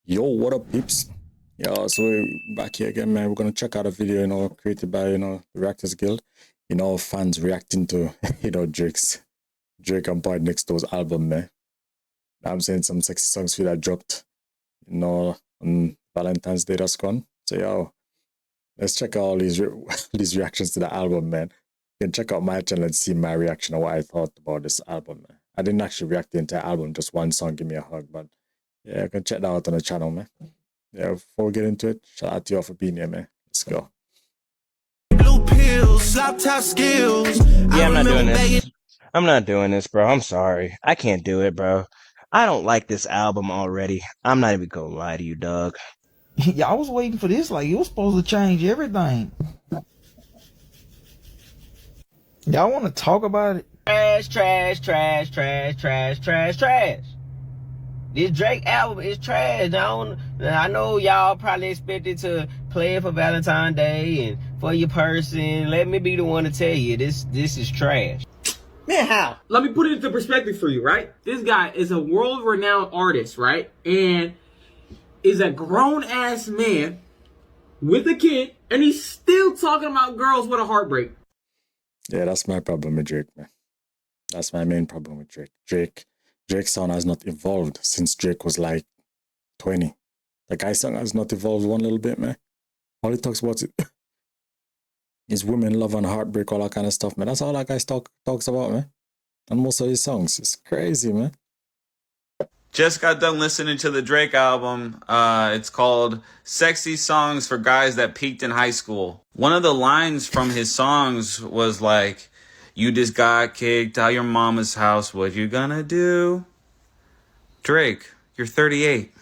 Yo, what up, peeps? Yeah, so we're back here again, man. We're gonna check out a video, created by the Reactors Guild. Fans reacting to Drake and Partynextdoor's album, man. I'm saying some sexy songs for that dropped, on Valentine's Day that's gone. So yo, let's check out all these these reactions to the album, man. You can check out my channel and see my reaction of what I thought about this album, man. I didn't actually react to the entire album, just one song, Give Me a Hug, but yeah, you can check that out on the channel, man. Yeah, before we get into it, shout out to you all for being here, man. Let's go. Blue pills, top skills. Yeah, I'm not doing this. I'm not doing this, bro. I'm sorry. I can't do it, bro. I don't like this album already. I'm not even gonna lie to you, dog. Y'all was waiting for this, like it was supposed to change everything. Y'all want to talk about it? Trash, trash, trash, trash, trash, trash, trash. This Drake album is trash. I know y'all probably expected to play it for Valentine's Day and for your person. Let me be the one to tell you, this is trash. Man, how? Let me put it into perspective for you, right? This guy is a world-renowned artist, right? And is a grown-ass man with a kid, and he's still talking about girls with a heartbreak. Yeah, that's my problem with Drake, man. That's my main problem with Drake. Drake's sound has not evolved since Drake was like 20. The guy's song has not evolved one little bit, man. All he talks about is women, love, and heartbreak, all that kind of stuff, man. That's all that guy talks about, man. And most of his songs. It's crazy, man. Just got done listening to the Drake album. It's called Sexy Songs for Guys That Peaked in High School. One of the lines from his songs was like, "You just got kicked out your mama's house. What you gonna do?" Drake, you're 38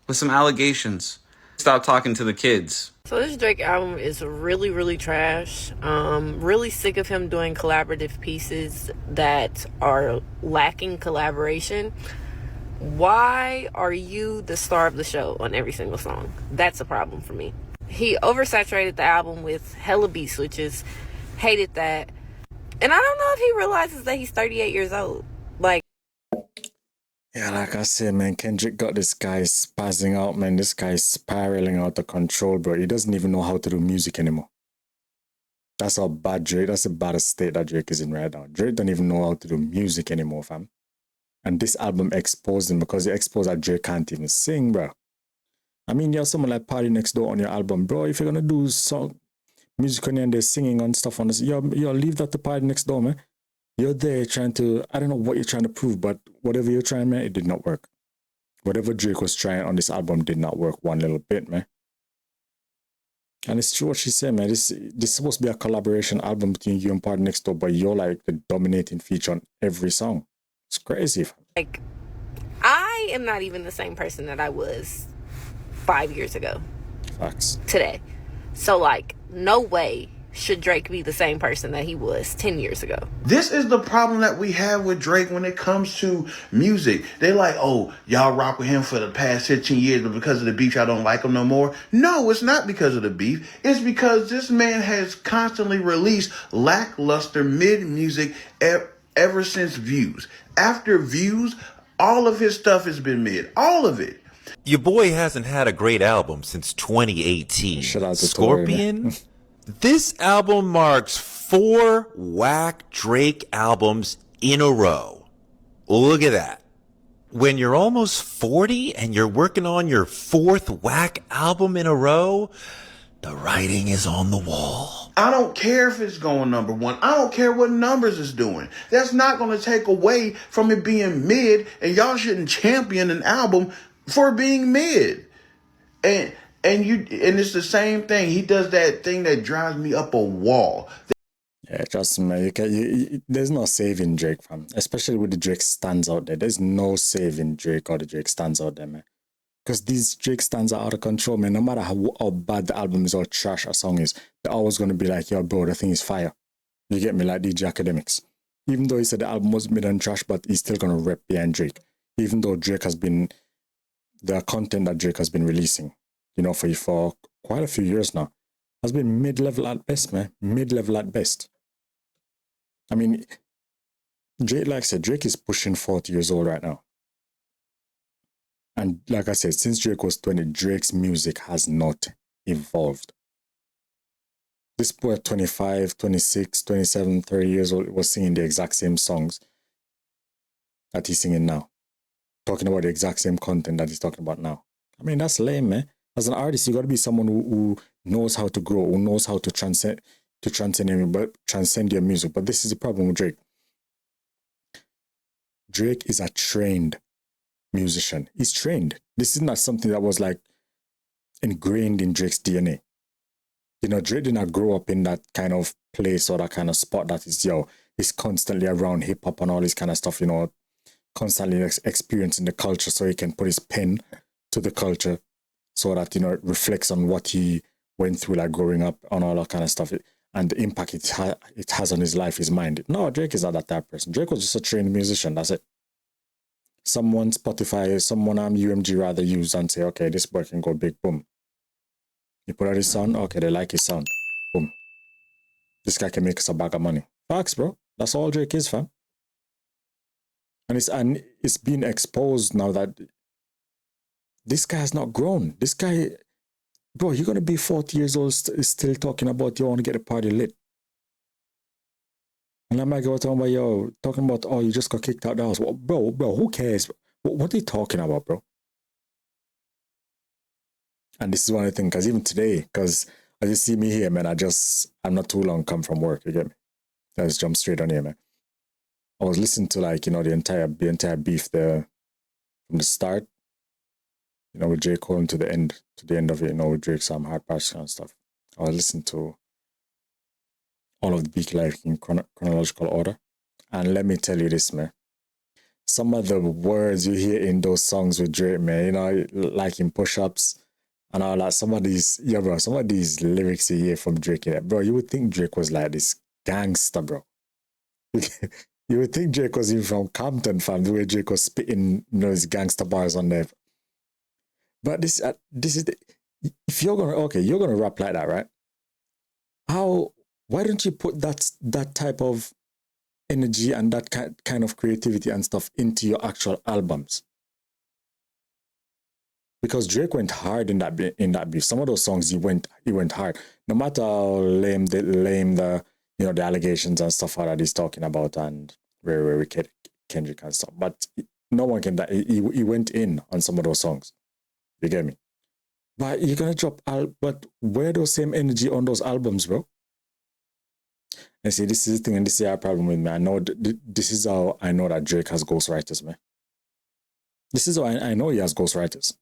with some allegations. Stop talking to the kids. So this Drake album is really, really trash. Really sick of him doing collaborative pieces that are lacking collaboration. Why are you the star of the show on every single song? That's a problem for me. He oversaturated the album with hella beat switches. Hated that. And I don't know if he realizes that he's 38 years old. Yeah, like I said, man, Kendrick got this guy spazzing out, man. This guy's spiraling out of control, bro. He doesn't even know how to do music anymore. That's how bad Drake, that's the baddest state that Drake is in right now. Drake don't even know how to do music anymore, fam. And this album exposed him because it exposed that Drake can't even sing, bro. I mean, you have someone like Partynextdoor on your album, bro. If you're gonna do music on and they're singing and stuff on this, yo, leave that to Partynextdoor, man. You're there trying to, I don't know what you're trying to prove, but whatever you're trying, man, it did not work. Whatever Drake was trying on this album did not work one little bit, man. And it's true what she said, man. This is supposed to be a collaboration album between you and Partynextdoor, but you're like the dominating feature on every song. It's crazy. I am not even the same person that I was 5 years ago. Facts. Today. So, no way should Drake be the same person that he was 10 years ago. This is the problem that we have with Drake when it comes to music. They like, oh, y'all rock with him for the past 15 years, but because of the beef, y'all don't like him no more. No, it's not because of the beef. It's because this man has constantly released lackluster mid-music ever since Views. After Views, all of his stuff has been mid. All of it. Your boy hasn't had a great album since 2018. Shout out to Scorpion. This album marks 4 whack Drake albums in a row. Look at that. When you're almost 40 and you're working on your 4th whack album in a row, the writing is on the wall. I don't care if it's going number 1. I don't care what numbers it's doing. That's not going to take away from it being mid, and y'all shouldn't champion an album for being mid. And it's the same thing. He does that thing that drives me up a wall. Yeah, trust me, man. There's no saving Drake, fam. Especially with the Drake stands out there. There's no saving Drake or the Drake stands out there, man. Because these Drake stands are out of control, man. No matter how bad the album is or trash a song is, they're always going to be like, yo, bro, the thing is fire. You get me? Like DJ Academics. Even though he said the album was mid and trash, but he's still going to rep behind Drake. Even though the content that Drake has been releasing, for quite a few years now, has been mid-level at best, man. Mid-level at best. I mean, Drake, like I said, Drake is pushing 40 years old right now. And like I said, since Drake was 20, Drake's music has not evolved. This boy at 25, 26, 27, 30 years old was singing the exact same songs that he's singing now. Talking about the exact same content that he's talking about now. I mean, that's lame, man. As an artist, you got to be someone who knows how to grow, who knows how to transcend your music. But this is the problem with Drake. Drake is a trained musician. He's trained. This is not something that was like ingrained in Drake's DNA. You know, Drake did not grow up in that kind of place or that kind of spot that is, he's constantly around hip hop and all this kind of stuff, you know, constantly experiencing the culture so he can put his pen to the culture so that, you know, it reflects on what he went through, like growing up and all that kind of stuff, and the impact it has on his life, his mind. No, Drake is not that type of person. Drake was just a trained musician. That's it. Someone Spotify, someone UMG rather use and say, okay, this boy can go big, boom. You put out his sound, okay, they like his sound, boom. This guy can make us a bag of money. Facts, bro. That's all Drake is, fam. And it's been exposed now that this guy has not grown. This guy, bro, you're gonna be 40 years old still talking about you want to get the party lit. And I'm like, talking about, oh, you just got kicked out of the house. Well, bro, who cares? What are you talking about, bro? And this is one of the things, because even today, because as you see me here, man, I'm not too long come from work, you get me? I just jump straight on here, man. I was listening to, like, you know, the entire beef there from the start, you know, with J. Cole to the end of it, you know, with Drake's hard parts and stuff. I was listening to all of the beef, like, in chronological order. And let me tell you this, man. Some of the words you hear in those songs with Drake, man, you know, like in push-ups and all that, some of these lyrics you hear from Drake, bro, you would think Drake was like this gangster, bro. You would think Drake was even from Compton, fam, the way Drake was spitting, you know, his gangster bars on there. But this is if you're gonna rap like that, right? Why don't you put that type of energy and that kind of creativity and stuff into your actual albums? Because Drake went hard in that beef. Some of those songs he went hard. No matter how lame the you know, the allegations and stuff that he's talking about and very wicked Kendrick and stuff. But no one can that he went in on some of those songs. You get me? But you're gonna but where those same energy on those albums, bro? And see, this is the thing, and this is our problem with me. I know this is how I know that Drake has ghostwriters, man. This is how I know he has ghostwriters.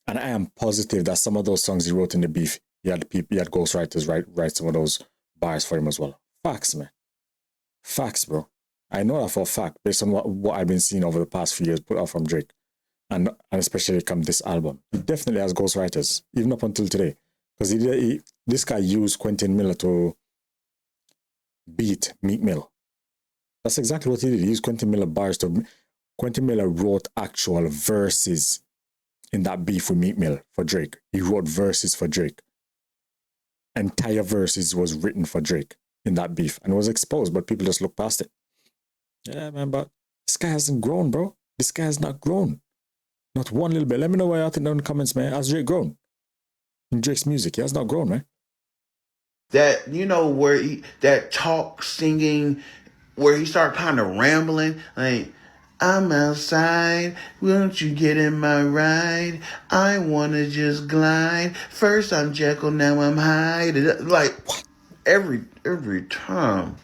And I am positive that some of those songs he wrote in the beef, he had ghostwriters write some of those bars for him as well. Facts, man. Facts, bro. I know that for a fact, based on what I've been seeing over the past few years put out from Drake. And especially come this album. He definitely has ghostwriters, even up until today. Because this guy used Quentin Miller to beat Meek Mill. That's exactly what he did. He used Quentin Miller bars to... Quentin Miller wrote actual verses in that beef with Meek Mill for Drake. He wrote verses for Drake. Entire verses was written for Drake in that beef. And it was exposed, but people just look past it. Yeah, man, but this guy hasn't grown, bro. This guy has not grown. Not one little bit. Let me know what you think down in the comments, man. Has Drake grown? In Drake's music, he has not grown, man. That, you know, where that talk singing, where he started kind of rambling, like, I'm outside, won't you get in my ride? I want to just glide. First I'm Jekyll, now I'm Hyde. Like, every time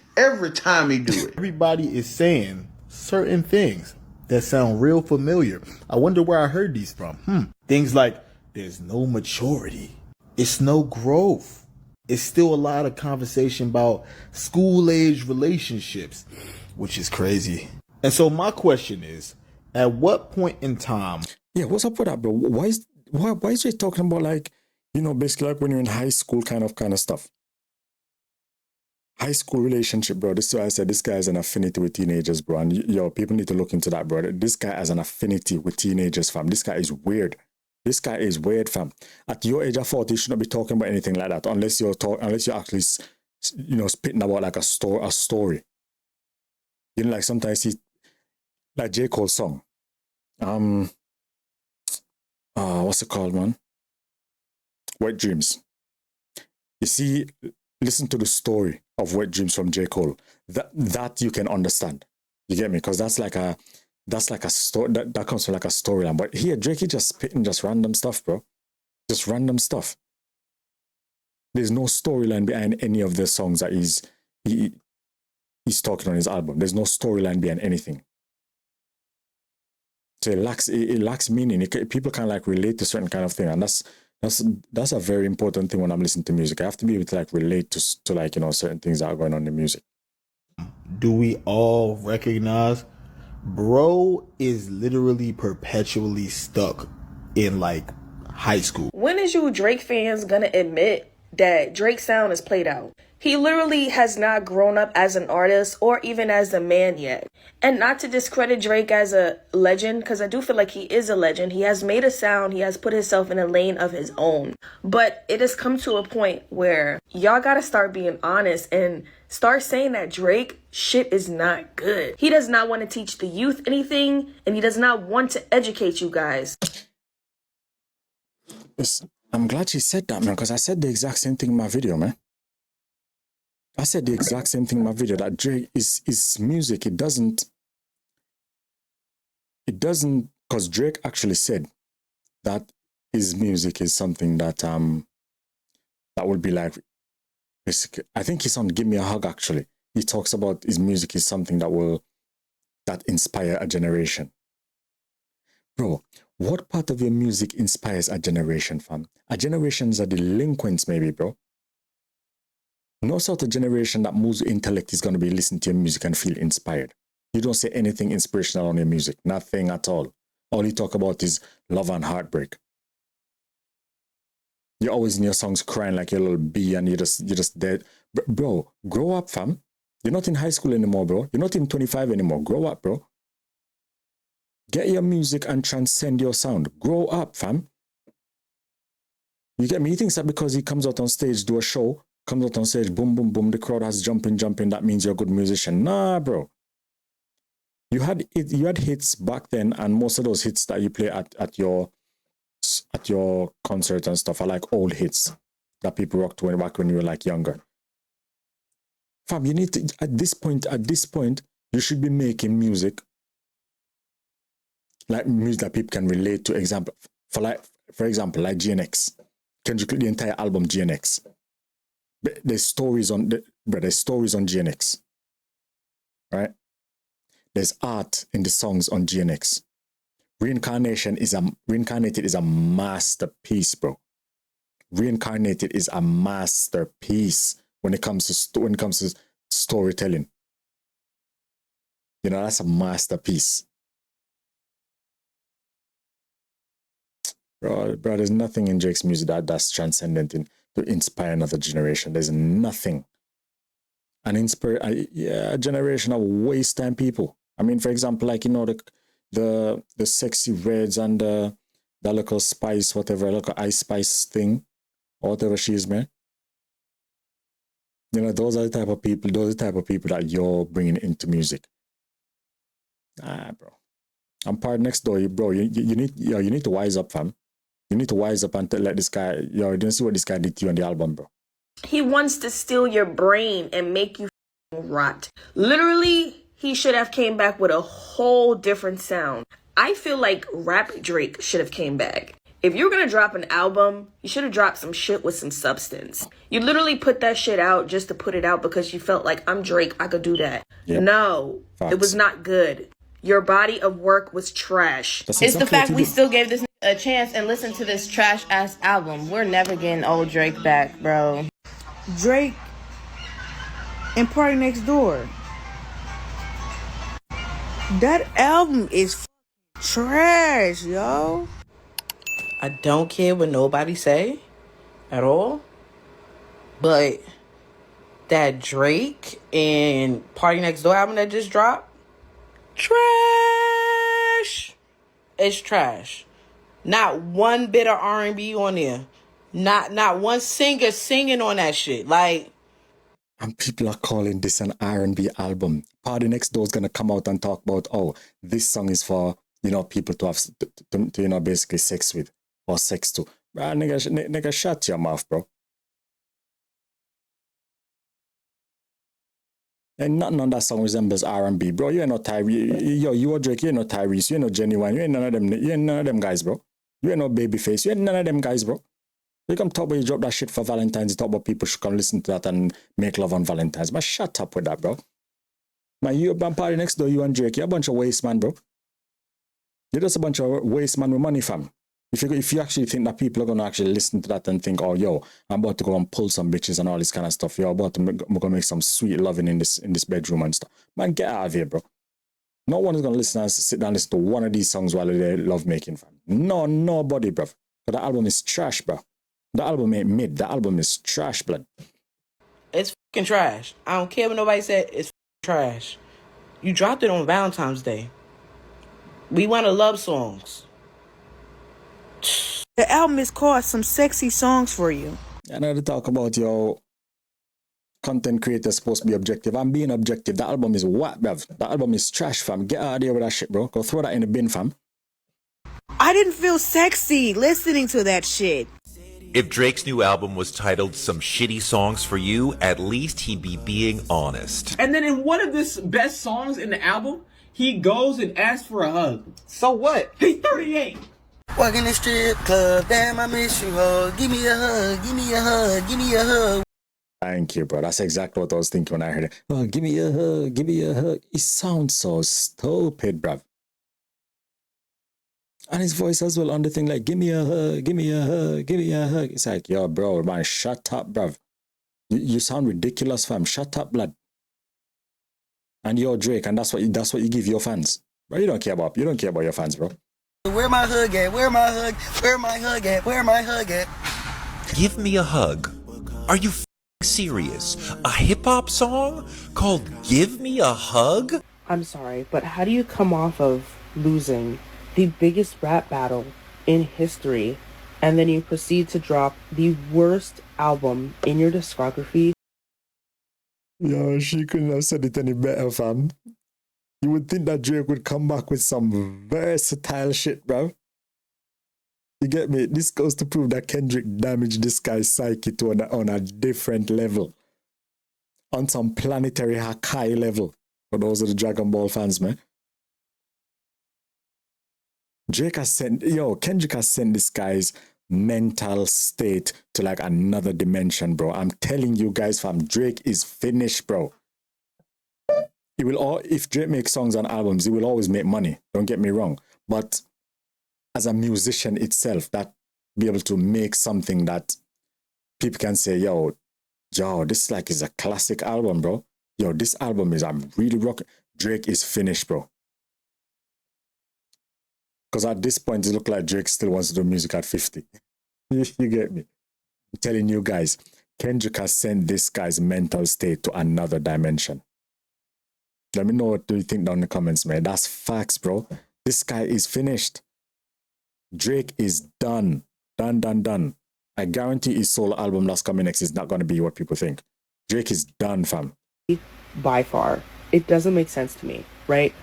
he do it. Everybody is saying certain things that sound real familiar. I wonder where I heard these from. Things like, there's no maturity. It's no growth. It's still a lot of conversation about school-age relationships, which is crazy. And so my question is, at what point in time... Yeah, what's up with that, bro? Why is he talking about, like, you know, basically like when you're in high school kind of stuff? High school relationship, bro. This is why I said this guy has an affinity with teenagers, bro. And people need to look into that, bro. This guy has an affinity with teenagers, fam. This guy is weird. This guy is weird, fam. At your age of 40, you should not be talking about anything like that unless you're actually, you know, spitting about like a story. You know, like sometimes like J. Cole's song. what's it called, man? Wet Dreams. You see, listen to the story of Wet Dreams from J. Cole. That you can understand. You get me? Because that's like a story that comes from like a storyline. But here, Drake is just spitting just random stuff, bro. Just random stuff. There's no storyline behind any of the songs that he's talking on his album. There's no storyline behind anything. So it lacks meaning. People can like relate to certain kind of thing, and that's a very important thing when I'm listening to music. I have to be able to like relate to like, you know, certain things that are going on in the music. Do we all recognize bro is literally perpetually stuck in like high school? When is you Drake fans gonna admit that Drake's sound is played out? He literally has not grown up as an artist or even as a man yet. And not to discredit Drake as a legend, because I do feel like he is a legend. He has made a sound. He has put himself in a lane of his own. But it has come to a point where y'all gotta start being honest and start saying that Drake shit is not good. He does not want to teach the youth anything, and he does not want to educate you guys. I'm glad she said that, man, because I said the exact same thing in my video, man. I said the exact same thing in my video, that Drake is music. It doesn't, because Drake actually said that his music is something that would be like, basically, I think his song Give Me a Hug, actually. He talks about his music is something that inspire a generation. Bro, what part of your music inspires a generation, fam? A generation's are delinquents, maybe, bro. No sort of generation that moves with intellect is going to be listening to your music and feel inspired. You don't say anything inspirational on your music. Nothing at all. All you talk about is love and heartbreak. You're always in your songs crying like your little bee and you're just dead. Bro, grow up, fam. You're not in high school anymore, bro. You're not even 25 anymore. Grow up, bro. Get your music and transcend your sound. Grow up, fam. You get me? He thinks that because he comes out on stage, do a show, comes out on stage, boom, boom, boom, the crowd has jumping, that means you're a good musician. Nah, bro. You had hits back then, and most of those hits that you play at your concert and stuff are like old hits that people rocked back when you were like younger. Fam, you need to, at this point, you should be making music, like music that people can relate to. For example, like GNX. Kendrick, the entire album GNX. There's stories on GNX, right? There's art in the songs on GNX. Reincarnated is a masterpiece, bro. Reincarnated is a masterpiece when it comes to storytelling. You know, that's a masterpiece. Bro, there's nothing in Drake's music that's transcendent to inspire another generation. There's nothing. A generation of waste time people. I mean, for example, like, you know, the sexy reds and the local spice, whatever, local ice spice thing, or whatever she is, man. You know, those are the type of people that you're bringing into music. Bro. I'm Partynextdoor, bro. You need to wise up, fam. You need to wise up and let this guy, you didn't see what this guy did to you on the album, bro. He wants to steal your brain and make you rot. Literally, he should have came back with a whole different sound. I feel like rap Drake should have came back. If you're going to drop an album, you should have dropped some shit with some substance. You literally put that shit out just to put it out because you felt like, I'm Drake, I could do that. Yep. No, Facts. It was not good. Your body of work was trash. It's the fact we still gave this a chance and listened to this trash ass album. We're never getting old Drake back, bro. Drake and Partynextdoor. That album is trash, yo. I don't care what nobody say at all. But that Drake and Partynextdoor album that just dropped, trash. It's trash. Not one bit of R&B on there. Not one singer singing on that shit. Like, and people are calling this an R&B album. Partynextdoor is gonna come out and talk about, oh, this song is for, you know, people to have to you know, basically sex with. or sex too. Bro, nigga, shut your mouth, bro. And nothing on that song resembles R&B, bro. You ain't no Tyrese. Yo, you are Drake. You ain't no Tyrese. You ain't no Genuine. You ain't none of them. You ain't none of them guys, bro. You ain't no Babyface. You ain't none of them guys, bro. You come talk about you drop that shit for Valentine's. You talk about people should come listen to that and make love on Valentine's. Man, shut up with that, bro. Man, you and Partynextdoor, you and Drake, you're a bunch of waste man, bro. You're just a bunch of waste man with money, fam. If you actually think that people are going to actually listen to that and think, oh, yo, I'm about to go and pull some bitches and all this kind of stuff. You're about to make some sweet loving in this bedroom and stuff. Man, get out of here, bro. No one is going to listen and sit down and listen to one of these songs while they're love making, fam. No, nobody, bro. But the album is trash, bro. The album ain't mid. The album is trash, blood. It's fucking trash. I don't care what nobody said. It's trash. You dropped it on Valentine's Day. We want love songs. The album is called Some Sexy Songs for You. I know to talk about your content creator supposed to be objective. I'm being objective. The album is what, bruv? The album is trash, fam. Get out of here with that shit, bro. Go throw that in the bin, fam. I didn't feel sexy listening to that shit. If Drake's new album was titled Some Shitty Songs for You, at least he'd be being honest. And then in one of the best songs in the album, he goes and asks for a hug. So what? He's 38. Walking the strip club, damn, I miss you, ho. Give me a hug, give me a hug, give me a hug. Thank you, bro. That's exactly what I was thinking when I heard it. Oh, give me a hug, give me a hug. It sounds so stupid, bruv. And his voice as well on the thing like, give me a hug, give me a hug, give me a hug. It's like, yo, bro, man, shut up, bruv. You sound ridiculous, fam. Shut up, blood. And you're Drake, and that's what you give your fans. Bro, you don't care about your fans, bro. Where my hug at? Where my hug? Where my hug at? Where my hug at? Give me a hug. Are you serious? A hip-hop song called Give Me a Hug? I'm sorry, but how do you come off of losing the biggest rap battle in history and then you proceed to drop the worst album in your discography? Yo, she couldn't have said it any better, fam. You would think that Drake would come back with some versatile shit, bro. You get me? This goes to prove that Kendrick damaged this guy's psyche to on a different level. On some planetary Hakai level. For those of the Dragon Ball fans, man. Kendrick has sent this guy's mental state to like another dimension, bro. I'm telling you guys, fam, Drake is finished, bro. If Drake makes songs and albums, he will always make money. Don't get me wrong. But as a musician itself, that be able to make something that people can say, yo, this is a classic album, bro. Yo, this album I'm really rocking. Drake is finished, bro. Because at this point, it looks like Drake still wants to do music at 50. You get me? I'm telling you guys, Kendrick has sent this guy's mental state to another dimension. Let me know what you think down in the comments, man. That's facts, bro. This guy is finished. Drake is done. Done. I guarantee his solo album that's coming next is not going to be what people think. Drake is done, fam. By far. It doesn't make sense to me, right?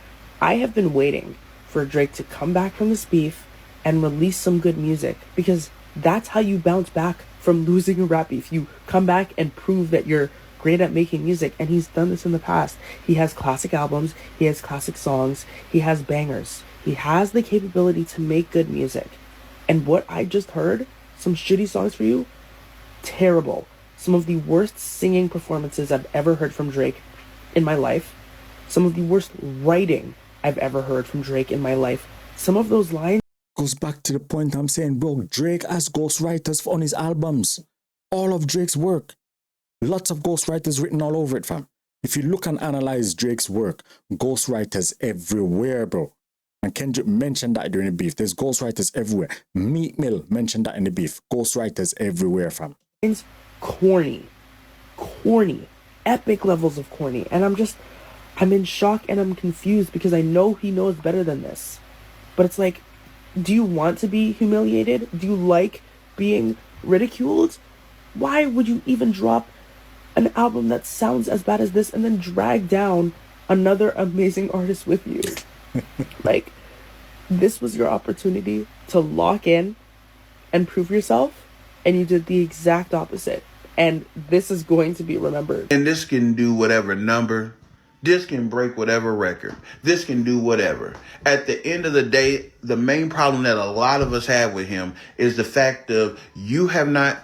I have been waiting for Drake to come back from this beef and release some good music because that's how you bounce back from losing a rap beef. You come back and prove that you're great at making music, and he's done this in the past. He has classic albums, he has classic songs, he has bangers. He has the capability to make good music. And what I just heard, Some Shitty Songs for You, terrible. Some of the worst singing performances I've ever heard from Drake in my life. Some of the worst writing I've ever heard from Drake in my life. Some of those lines goes back to the point I'm saying, bro. Drake has ghostwriters on his albums. All of Drake's work. Lots of ghostwriters written all over it, fam. If you look and analyze Drake's work, ghostwriters everywhere, bro. And Kendrick mentioned that during the beef. There's ghostwriters everywhere. Meek Mill mentioned that in the beef. Ghostwriters everywhere, fam. It's corny. Epic levels of corny. And I'm in shock and I'm confused because I know he knows better than this. But it's like, do you want to be humiliated? Do you like being ridiculed? Why would you even drop an album that sounds as bad as this and then drag down another amazing artist with you? Like, this was your opportunity to lock in and prove yourself, and you did the exact opposite. And this is going to be remembered. And this can do whatever number. This can break whatever record. This can do whatever. At the end of the day, the main problem that a lot of us have with him is the fact of you have not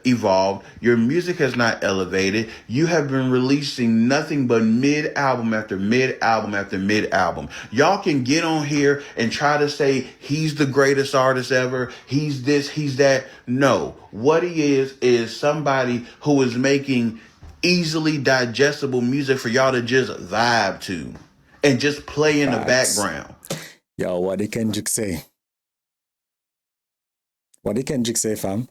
evolved. Your music has not elevated. You have been releasing nothing but mid-album after mid-album after mid-album. Y'all can get on here and try to say he's the greatest artist ever. He's this, he's that. No. What he is somebody who is making easily digestible music for y'all to just vibe to and just play in the background. Yo, what did Kendrick say? What did Kendrick say, fam?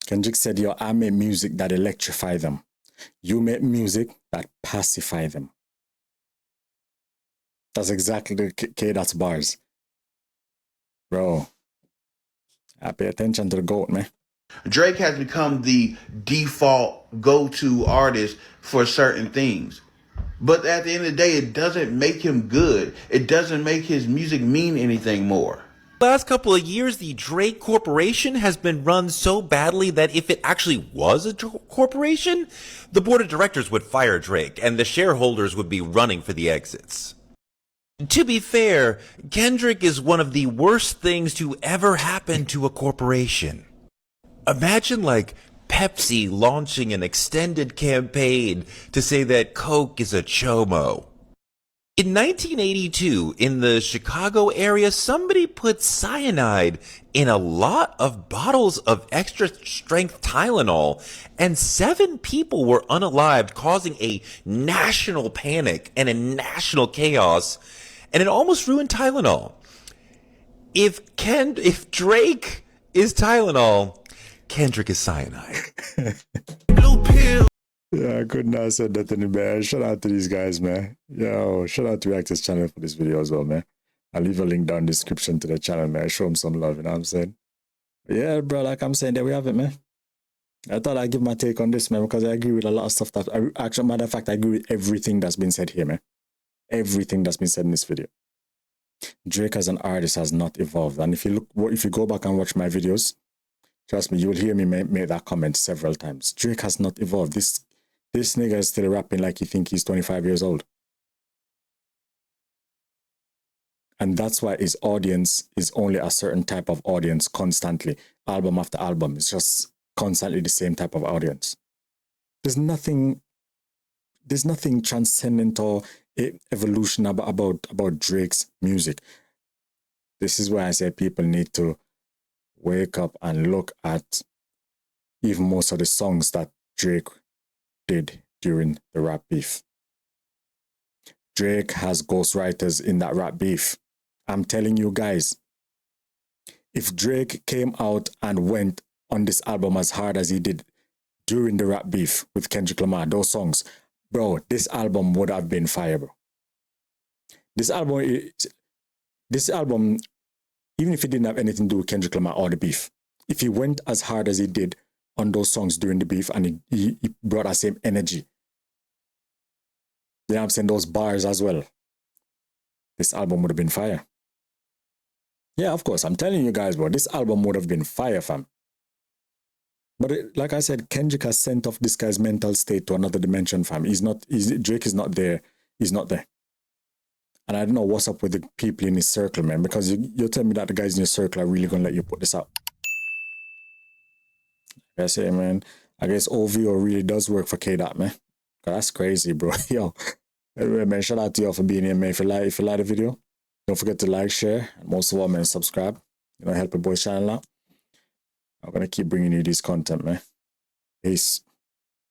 Kendrick said, yo, I make music that electrify them. You make music that pacify them. That's exactly the K-Dot's bars. Bro, I pay attention to the GOAT, man. Drake has become the default go-to artist for certain things. But at the end of the day, it doesn't make him good. It doesn't make his music mean anything more. Last couple of years, the Drake Corporation has been run so badly that if it actually was a corporation, the board of directors would fire Drake and the shareholders would be running for the exits. To be fair, Kendrick is one of the worst things to ever happen to a corporation. Imagine like Pepsi launching an extended campaign to say that Coke is a chomo. In 1982, in the Chicago area, somebody put cyanide in a lot of bottles of extra-strength Tylenol, and 7 people were unalived, causing a national panic and a national chaos, and it almost ruined Tylenol. If Drake is Tylenol, Kendrick is cyanide. Blue pill. Yeah, I could not have said that any better. Shout out to these guys, man. Yo, shout out to Reactor's channel for this video as well, man. I'll leave a link down in the description to the channel, man. Show them some love, you know what I'm saying? But yeah, bro, like I'm saying, there we have it, man. I thought I'd give my take on this, man, because I agree with a lot of stuff that, actually, matter of fact, I agree with everything that's been said here, man. Everything that's been said in this video. Drake as an artist has not evolved. And if you go back and watch my videos, trust me, you will hear me make that comment several times. Drake has not evolved. This nigga is still rapping like he think he's 25 years old. And that's why his audience is only a certain type of audience constantly. Album after album. It's just constantly the same type of audience. There's nothing transcendent or evolution about Drake's music. This is why I say people need to wake up and look at even most of the songs that Drake did during the rap beef. Drake has ghostwriters in that rap beef. I'm telling you guys, if Drake came out and went on this album as hard as he did during the rap beef with Kendrick Lamar, those songs, bro, this album would have been fire, bro. This album, even if it didn't have anything to do with Kendrick Lamar or the beef, if he went as hard as he did on those songs during the beef and he brought that same energy, you know what I'm saying, those bars as well, this album would have been fire. Yeah, of course, I'm telling you guys, bro, this album would have been fire, fam. But like I said, Kendrick has sent off this guy's mental state to another dimension, fam. Drake is not there. He's not there. And I don't know what's up with the people in his circle, man, because you tell me that the guys in your circle are really going to let you put this out. Like I say, man, I guess OVO really does work for K-Dot, man. That's crazy, bro. Yo, anyway, man, shout out to y'all for being here, man. If you like the video, don't forget to like, share, and most of all, man, subscribe. You know, help your boy's channel out. I'm going to keep bringing you this content, man. Peace.